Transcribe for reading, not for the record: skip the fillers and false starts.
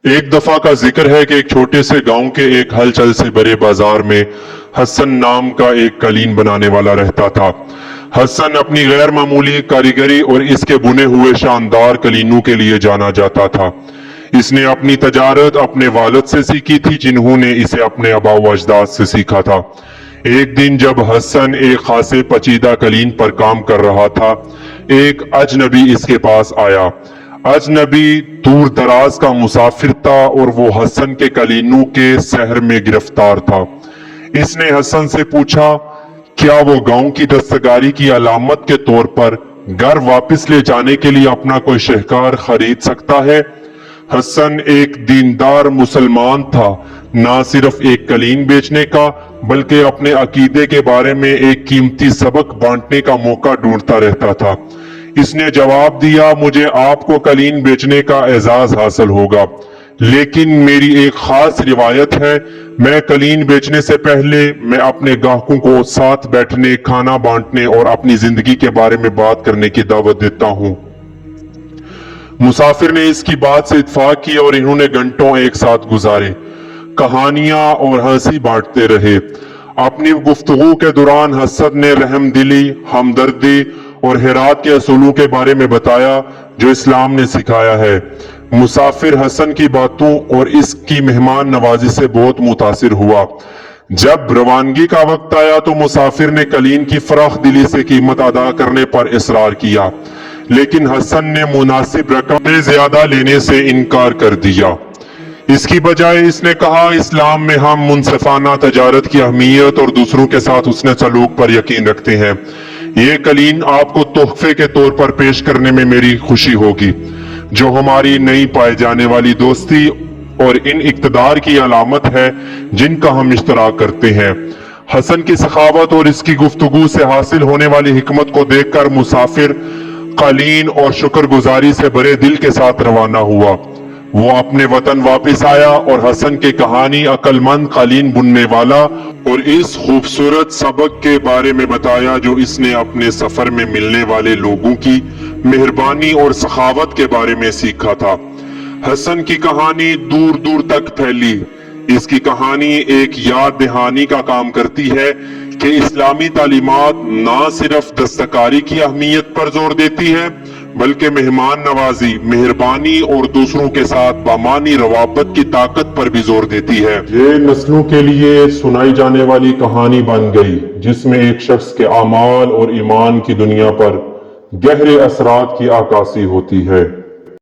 ایک دفعہ کا ذکر ہے کہ ایک چھوٹے سے گاؤں کے ایک ہلچل سے بڑے بازار میں حسن نام کا ایک قالین بنانے والا رہتا تھا۔ حسن اپنی غیر معمولی کاریگری اور اس کے بنے ہوئے شاندار قالینوں کے لیے جانا جاتا تھا۔ اس نے اپنی تجارت اپنے والد سے سیکھی تھی، جنہوں نے اسے اپنے آباء و اجداد سے سیکھا تھا۔ ایک دن جب حسن ایک خاصے پیچیدہ قالین پر کام کر رہا تھا، ایک اجنبی اس کے پاس آیا۔ اجنبی دور دراز کا مسافر تھا اور وہ حسن کے قالینوں کے سحر میں گرفتار تھا۔ اس نے حسن سے پوچھا، کیا وہ گاؤں کی دستکاری کی علامت کے طور پر گھر واپس لے جانے کے لیے اپنا کوئی شہکار خرید سکتا ہے؟ حسن ایک دیندار مسلمان تھا، نہ صرف ایک قالین بیچنے کا بلکہ اپنے عقیدے کے بارے میں ایک قیمتی سبق بانٹنے کا موقع ڈھونڈتا رہتا تھا۔ اس نے جواب دیا، مجھے آپ کو قالین بیچنے کا اعزاز حاصل ہوگا، لیکن میری ایک خاص روایت ہے۔ میں قالین بیچنے سے پہلے میں اپنے گاہکوں کو ساتھ بیٹھنے، کھانا بانٹنے اور اپنی زندگی کے بارے میں بات کرنے کی دعوت دیتا ہوں۔ مسافر نے اس کی بات سے اتفاق کیا اور انہوں نے گھنٹوں ایک ساتھ گزارے، کہانیاں اور ہنسی بانٹتے رہے۔ اپنی گفتگو کے دوران حسن نے رحم دلی، ہمدردی اور خیرات کے اصولوں کے بارے میں بتایا جو اسلام نے سکھایا ہے۔ مسافر حسن کی باتوں اور اس کی مہمان نوازی سے بہت متاثر ہوا۔ جب روانگی کا وقت آیا تو مسافر نے قالین کی فراخ دلی سے قیمت ادا کرنے پر اصرار کیا، لیکن حسن نے مناسب رقم سے زیادہ لینے سے انکار کر دیا۔ اس کی بجائے اس نے کہا، اسلام میں ہم منصفانہ تجارت کی اہمیت اور دوسروں کے ساتھ حسن سلوک پر یقین رکھتے ہیں۔ یہ قالین آپ کو تحفے کے طور پر پیش کرنے میں میری خوشی ہوگی، جو ہماری نئی پائے جانے والی دوستی اور ان اقتدار کی علامت ہے جن کا ہم اشتراک کرتے ہیں۔ حسن کی سخاوت اور اس کی گفتگو سے حاصل ہونے والی حکمت کو دیکھ کر مسافر قالین اور شکر گزاری سے بھرے دل کے ساتھ روانہ ہوا۔ وہ اپنے وطن واپس آیا اور حسن کی کہانی، عقل مند قالین بننے والا اور اس خوبصورت سبق کے بارے میں بتایا جو اس نے اپنے سفر میں ملنے والے لوگوں کی مہربانی اور سخاوت کے بارے میں سیکھا تھا۔ حسن کی کہانی دور دور تک پھیلی۔ اس کی کہانی ایک یاد دہانی کا کام کرتی ہے کہ اسلامی تعلیمات نہ صرف دستکاری کی اہمیت پر زور دیتی ہے بلکہ مہمان نوازی، مہربانی اور دوسروں کے ساتھ بامانی روابط کی طاقت پر بھی زور دیتی ہے۔ یہ نسلوں کے لیے سنائی جانے والی کہانی بن گئی جس میں ایک شخص کے اعمال اور ایمان کی دنیا پر گہرے اثرات کی عکاسی ہوتی ہے۔